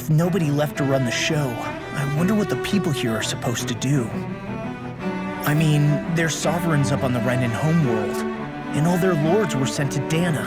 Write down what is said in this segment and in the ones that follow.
With nobody left to run the show, I wonder what the people here are supposed to do. I mean, they're sovereigns up on the Renan homeworld, and all their lords were sent to Dana.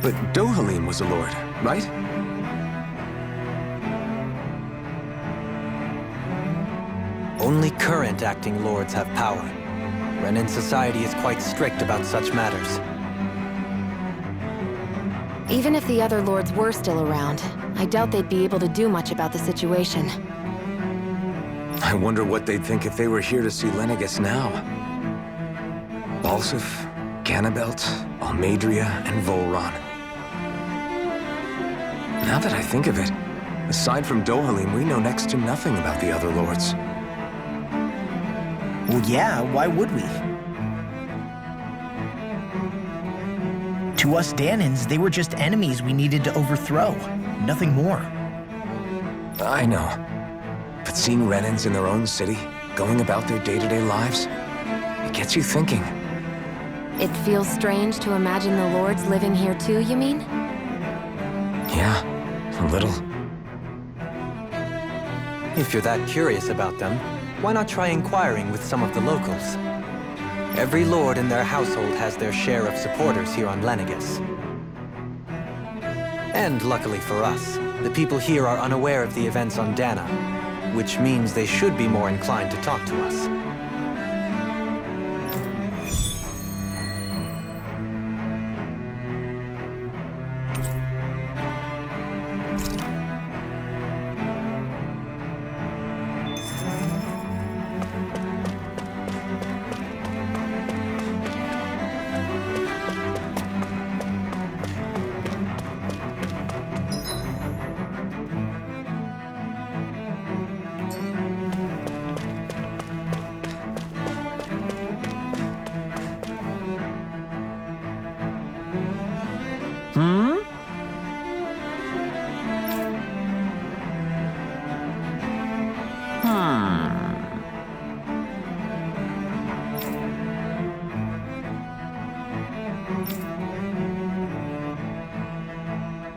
But Dohalim was a lord, right? Only current acting lords have power. Renan society is quite strict about such matters. Even if the other lords were still around, I doubt they'd be able to do much about the situation. I wonder what they'd think if they were here to see Lenegis now. Balsif, Ganabelt, Almadria, and Volron. Now that I think of it, aside from Dohalim, we know next to nothing about the other lords. Well, yeah, why would we? To us Danans, they were just enemies we needed to overthrow. Nothing more. I know. But seeing Renans in their own city, going about their day-to-day lives, it gets you thinking. It feels strange to imagine the lords living here too, you mean? Yeah, a little. If you're that curious about them, why not try inquiring with some of the locals? Every lord in their household has their share of supporters here on Lenegis. And luckily for us, the people here are unaware of the events on Dana, which means they should be more inclined to talk to us.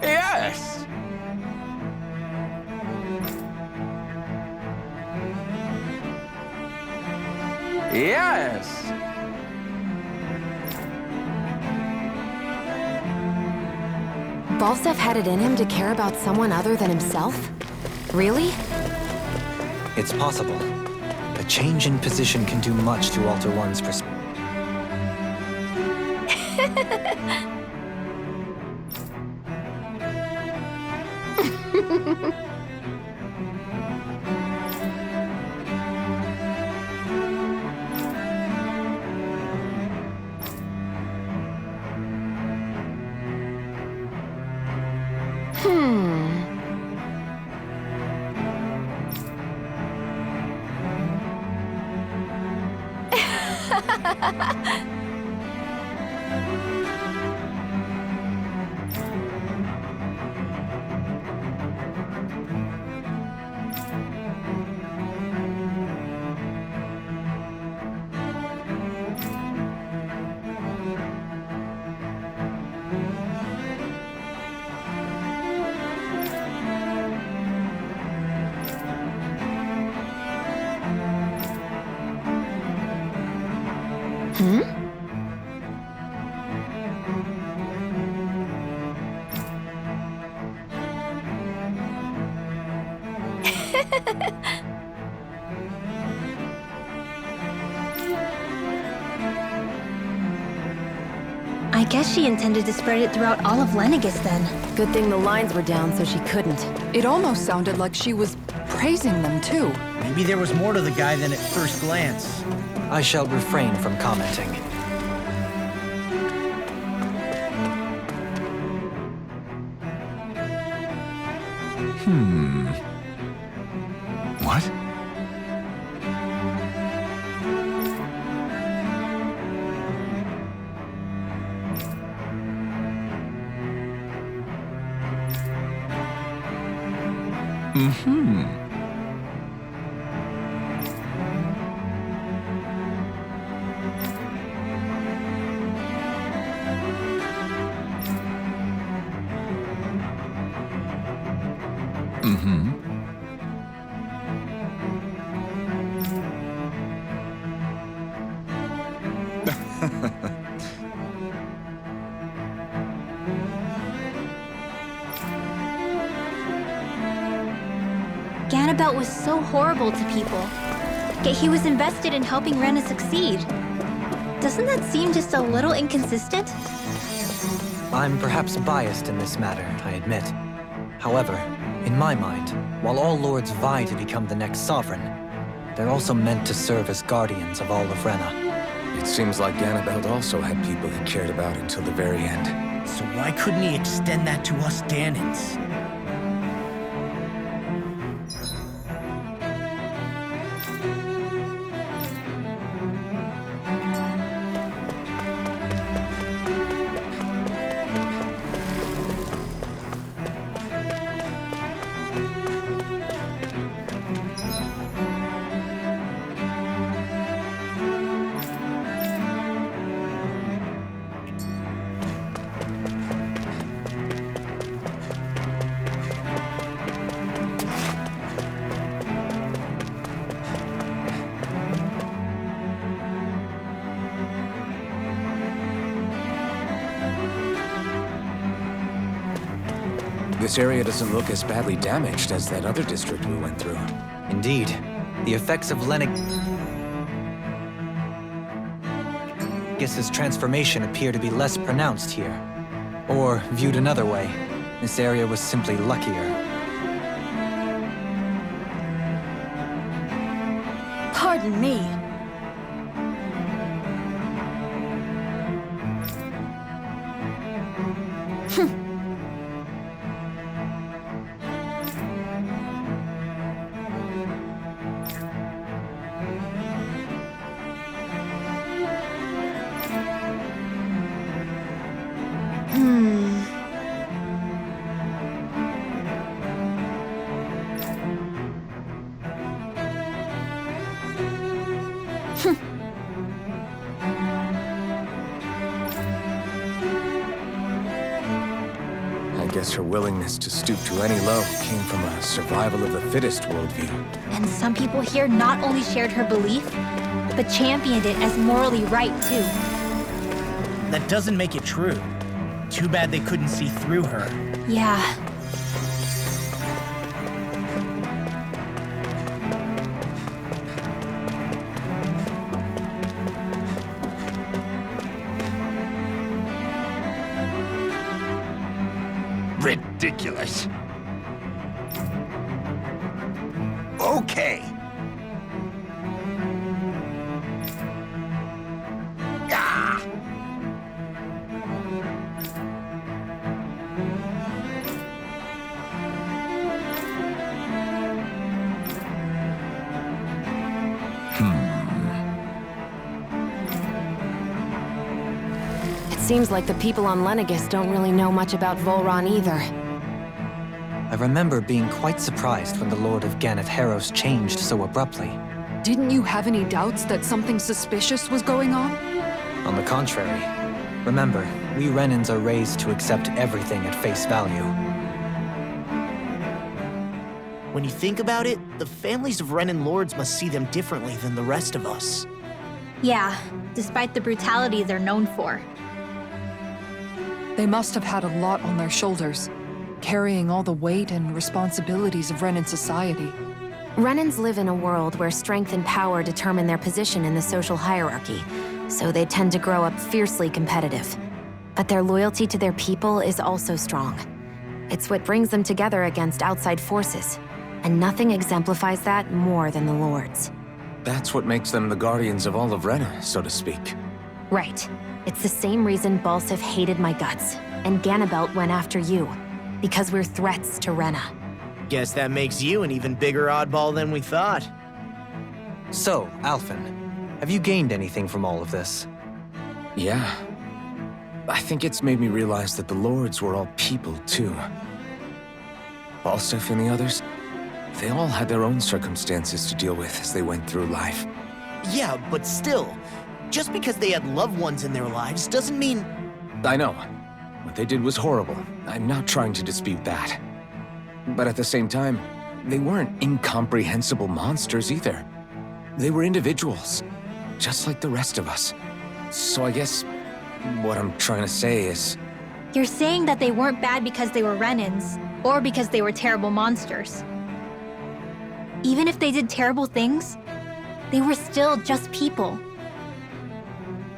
Yes! Yes! Balsef had it in him to care about someone other than himself? Really? It's possible. A change in position can do much to alter one's perspective. I guess she intended to spread it throughout all of Lenegis then. Good thing the lines were down so she couldn't. It almost sounded like she was praising them too. Maybe there was more to the guy than at first glance. I shall refrain from commenting. What? Ganabelt was so horrible to people. Yet he was invested in helping Rena succeed. Doesn't that seem just a little inconsistent? I'm perhaps biased in this matter, I admit. However, in my mind, while all lords vie to become the next sovereign, they're also meant to serve as guardians of all of Rena. It seems like Ganabelt also had people he cared about until the very end. So why couldn't he extend that to us Danans? This area doesn't look as badly damaged as that other district we went through. Indeed, the effects of Lenegis's transformation appear to be less pronounced here. Or, viewed another way, this area was simply luckier. Pardon me. I guess her willingness to stoop to any low came from a survival of the fittest worldview. And some people here not only shared her belief, but championed it as morally right, too. That doesn't make it true. Too bad they couldn't see through her. Yeah. Ridiculous. Okay. Ah! It seems like the people on Lenegis don't really know much about Volron either. I remember being quite surprised when the Lord of Ganath Haros changed so abruptly. Didn't you have any doubts that something suspicious was going on? On the contrary, remember, we Renans are raised to accept everything at face value. When you think about it, the families of Renan lords must see them differently than the rest of us. Yeah, despite the brutality they're known for. They must have had a lot on their shoulders, carrying all the weight and responsibilities of Renan society. Renans live in a world where strength and power determine their position in the social hierarchy, so they tend to grow up fiercely competitive. But their loyalty to their people is also strong. It's what brings them together against outside forces, and nothing exemplifies that more than the Lords. That's what makes them the guardians of all of Rena, so to speak. Right. It's the same reason Balsif hated my guts, and Ganabelt went after you. Because we're threats to Rena. Guess that makes you an even bigger oddball than we thought. So, Alphen, have you gained anything from all of this? Yeah. I think it's made me realize that the Lords were all people, too. Balsif and the others, they all had their own circumstances to deal with as they went through life. Yeah, but still, just because they had loved ones in their lives doesn't mean... I know. What they did was horrible. I'm not trying to dispute that. But at the same time, they weren't incomprehensible monsters either. They were individuals, just like the rest of us. So I guess what I'm trying to say is... You're saying that they weren't bad because they were Renans, or because they were terrible monsters. Even if they did terrible things, they were still just people.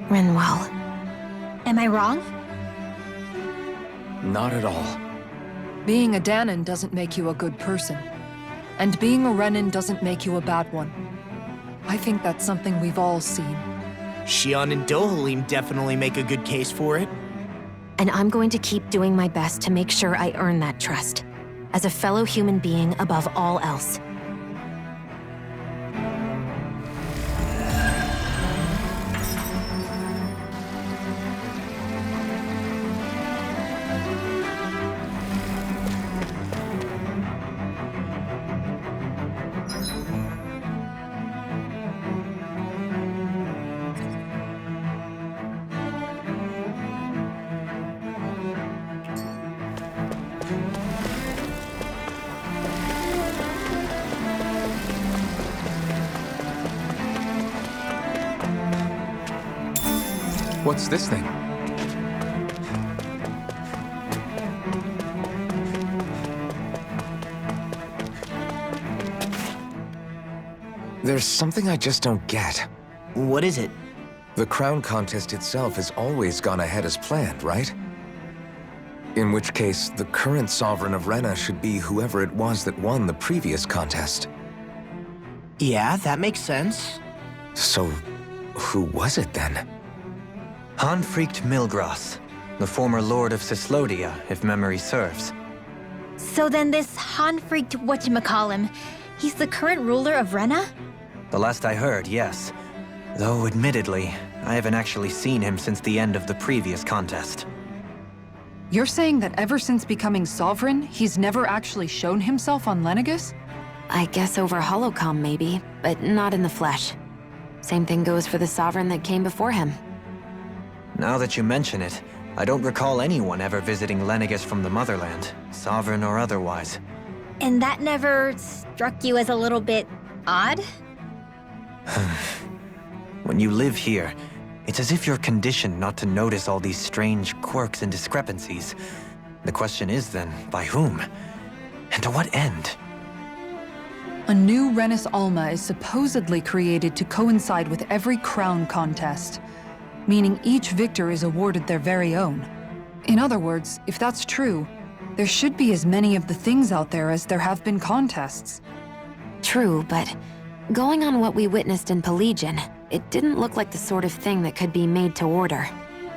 Rinwell. Am I wrong? Not at all. Being a Danon doesn't make you a good person. And being a Renin doesn't make you a bad one. I think that's something we've all seen. Xion and Dohalim definitely make a good case for it. And I'm going to keep doing my best to make sure I earn that trust. As a fellow human being above all else. What's this thing? There's something I just don't get. What is it? The crown contest itself has always gone ahead as planned, right? In which case, the current Sovereign of Rena should be whoever it was that won the previous contest. Yeah, that makes sense. So, who was it then? Hanfried Milgras, the former Lord of Cislodia, if memory serves. So then this Hanfried whatchamacallem, he's the current ruler of Rena? The last I heard, yes. Though, admittedly, I haven't actually seen him since the end of the previous contest. You're saying that ever since becoming Sovereign, he's never actually shown himself on Lenegis? I guess over holocom maybe, but not in the flesh. Same thing goes for the Sovereign that came before him. Now that you mention it, I don't recall anyone ever visiting Lenegis from the motherland, Sovereign or otherwise. And that never struck you as a little bit odd? When you live here, it's as if you're conditioned not to notice all these strange quirks and discrepancies. The question is then, by whom? And to what end? A new Renis Alma is supposedly created to coincide with every crown contest, meaning each victor is awarded their very own. In other words, if that's true, there should be as many of the things out there as there have been contests. True, but going on what we witnessed in Pelagian, it didn't look like the sort of thing that could be made to order.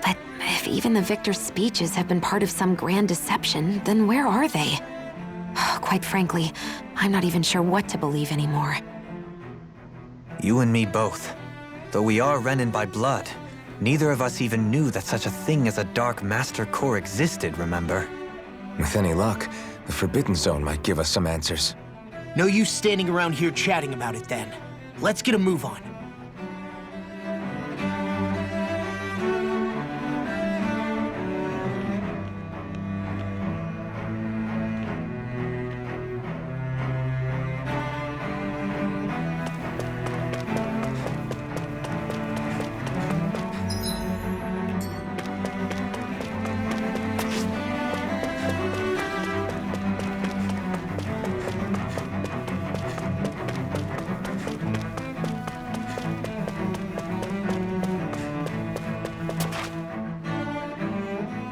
But if even the victor's speeches have been part of some grand deception, then where are they? Quite frankly, I'm not even sure what to believe anymore. You and me both. Though we are Renin by blood, neither of us even knew that such a thing as a Dark Master Core existed, remember? With any luck, the Forbidden Zone might give us some answers. No use standing around here chatting about it then. Let's get a move on.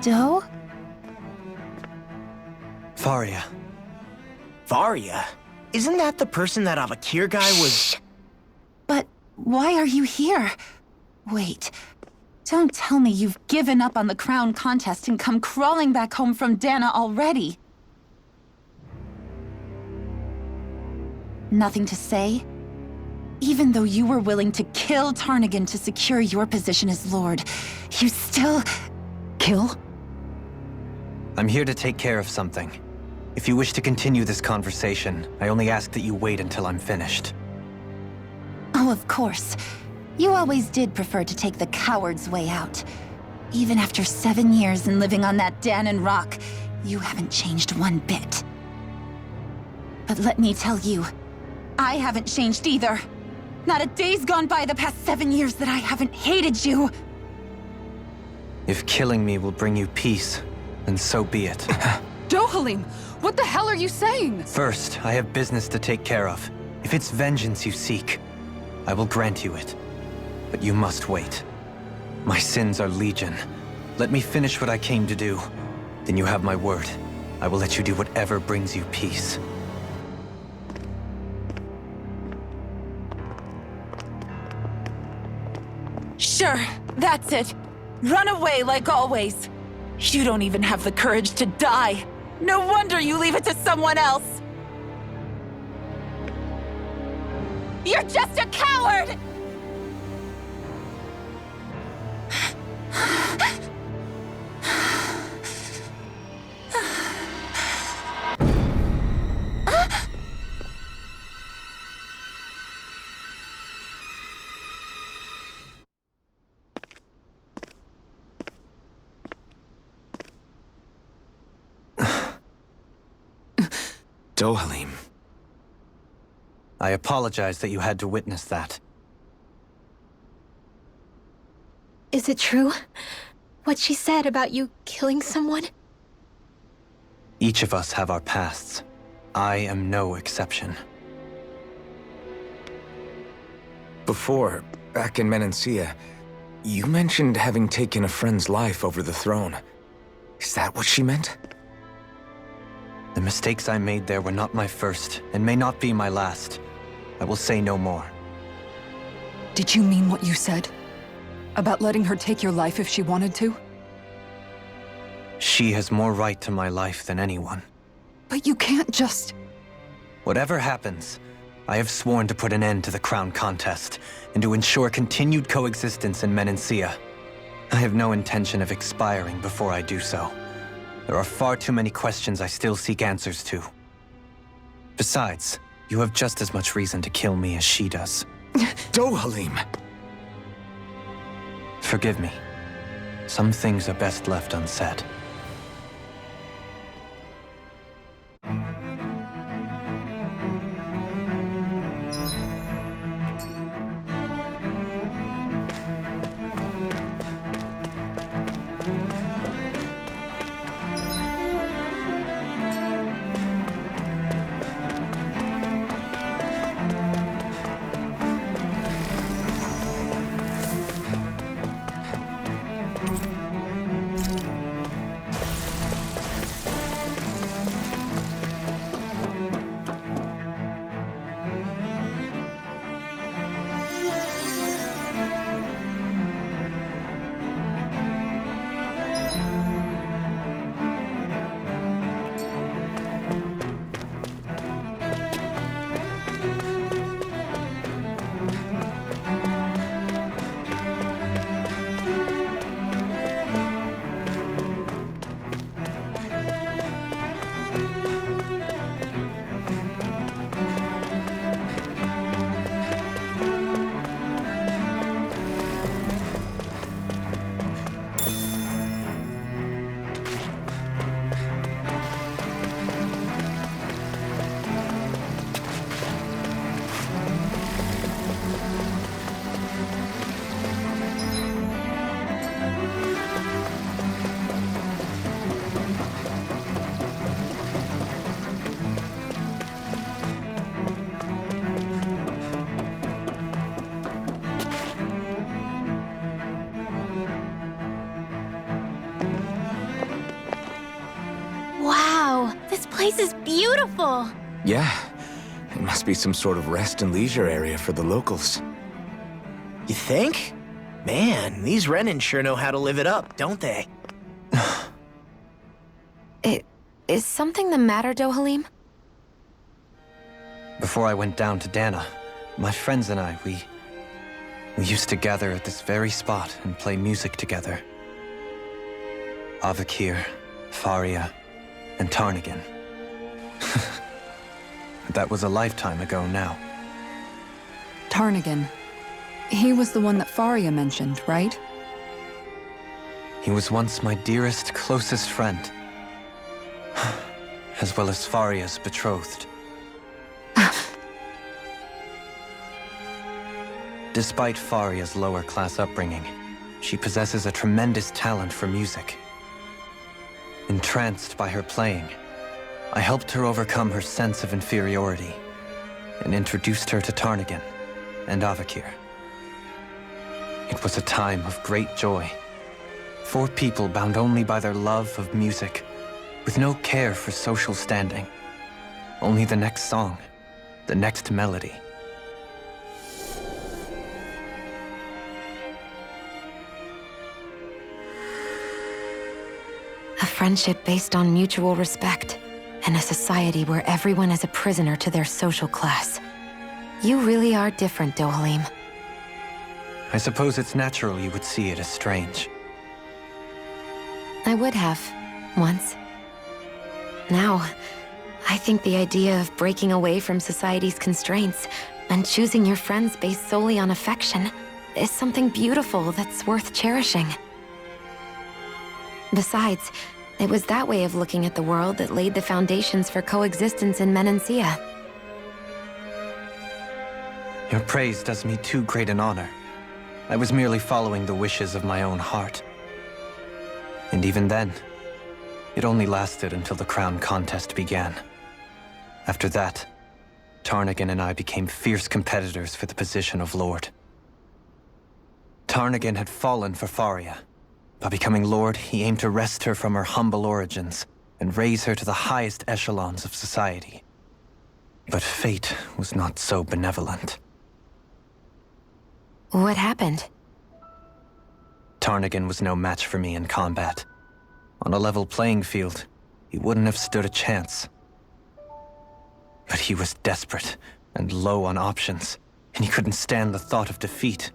Doe? Faria. Varia? Isn't that the person that Avakir guy was... But why are you here? Wait. Don't tell me you've given up on the crown contest and come crawling back home from Dana already. Nothing to say? Even though you were willing to kill Tarnigan to secure your position as Lord, you still... Kill? I'm here to take care of something. If you wish to continue this conversation, I only ask that you wait until I'm finished. Oh, of course. You always did prefer to take the coward's way out. Even after 7 years and living on that Danon rock, you haven't changed one bit. But let me tell you, I haven't changed either. Not a day's gone by the past 7 years that I haven't hated you. If killing me will bring you peace, then so be it. Dohalim, what the hell are you saying? First, I have business to take care of. If it's vengeance you seek, I will grant you it. But you must wait. My sins are legion. Let me finish what I came to do. Then you have my word. I will let you do whatever brings you peace. Sure, that's it. Run away like always. You don't even have the courage to die. No wonder you leave it to someone else. You're just a coward! Dohalim. I apologize that you had to witness that. Is it true? What she said about you killing someone? Each of us have our pasts. I am no exception. Before, back in Menancia, you mentioned having taken a friend's life over the throne. Is that what she meant? The mistakes I made there were not my first, and may not be my last. I will say no more. Did you mean what you said? About letting her take your life if she wanted to? She has more right to my life than anyone. But you can't just... Whatever happens, I have sworn to put an end to the crown contest, and to ensure continued coexistence in Menancia. I have no intention of expiring before I do so. There are far too many questions I still seek answers to. Besides, you have just as much reason to kill me as she does. Dohalim! Forgive me. Some things are best left unsaid. Wow, this place is beautiful! Yeah. It must be some sort of rest and leisure area for the locals. You think? Man, these Renin sure know how to live it up, don't they? Is something the matter, Dohalim? Before I went down to Dana, my friends and I, we used to gather at this very spot and play music together. Avakir, Faria, and Tarnigan. That was a lifetime ago now. Tarnigan. He was the one that Faria mentioned, right? He was once my dearest, closest friend. As well as Faria's betrothed. Despite Faria's lower-class upbringing, she possesses a tremendous talent for music. Entranced by her playing, I helped her overcome her sense of inferiority. and introduced her to Tarnagin and Avakir. It was a time of great joy. 4 people bound only by their love of music, with no care for social standing. Only the next song, the next melody. A friendship based on mutual respect, and a society where everyone is a prisoner to their social class. You really are different, Dohalim. I suppose it's natural you would see it as strange. I would have, once. Now, I think the idea of breaking away from society's constraints and choosing your friends based solely on affection is something beautiful that's worth cherishing. Besides, it was that way of looking at the world that laid the foundations for coexistence in Menancia. Your praise does me too great an honor. I was merely following the wishes of my own heart. And even then, it only lasted until the crown contest began. After that, Tarnagin and I became fierce competitors for the position of Lord. Tarnagin had fallen for Faria. By becoming Lord, he aimed to wrest her from her humble origins and raise her to the highest echelons of society. But fate was not so benevolent. What happened? Tarnagin was no match for me in combat. On a level playing field, he wouldn't have stood a chance. But he was desperate and low on options, and he couldn't stand the thought of defeat.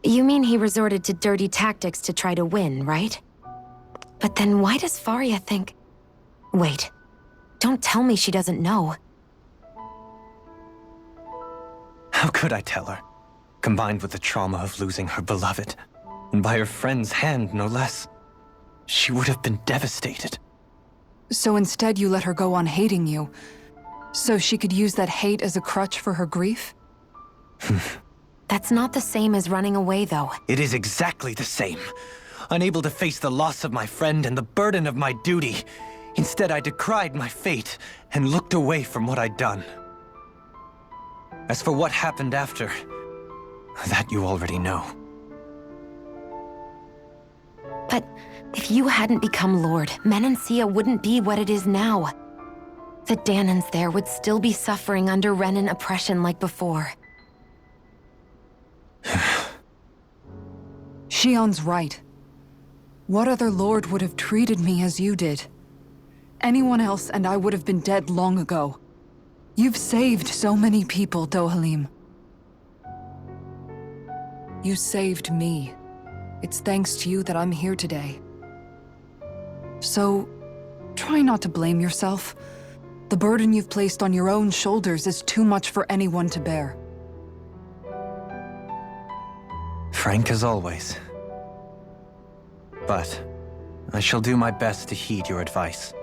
You mean he resorted to dirty tactics to try to win, right? But then why does Faria think... Wait, don't tell me she doesn't know. How could I tell her? Combined with the trauma of losing her beloved, and by her friend's hand, no less, she would have been devastated. So instead you let her go on hating you, so she could use that hate as a crutch for her grief? That's not the same as running away, though. It is exactly the same. Unable to face the loss of my friend and the burden of my duty, instead I decried my fate and looked away from what I'd done. As for what happened after, that you already know. But if you hadn't become Lord, Menancia wouldn't be what it is now. The Danans there would still be suffering under Renan oppression like before. Shion's right. What other lord would have treated me as you did? Anyone else and I would have been dead long ago. You've saved so many people, Dohalim. You saved me. It's thanks to you that I'm here today. So, try not to blame yourself. The burden you've placed on your own shoulders is too much for anyone to bear. Frank as always. But I shall do my best to heed your advice.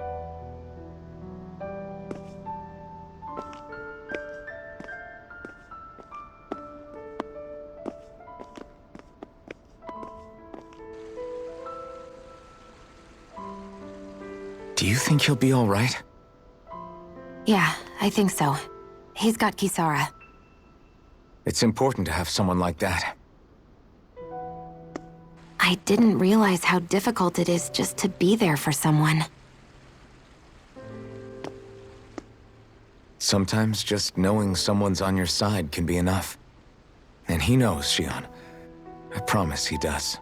Do you think he'll be all right? Yeah, I think so. He's got Kisara. It's important to have someone like that. I didn't realize how difficult it is just to be there for someone. Sometimes just knowing someone's on your side can be enough. And he knows, Shion. I promise he does.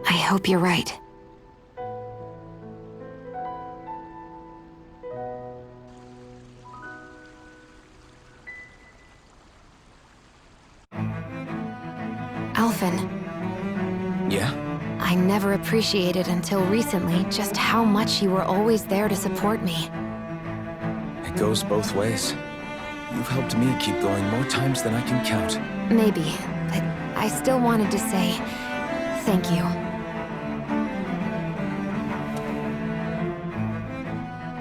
I hope you're right. Alphen. Yeah? I never appreciated until recently just how much you were always there to support me. It goes both ways. You've helped me keep going more times than I can count. Maybe, but I still wanted to say thank you.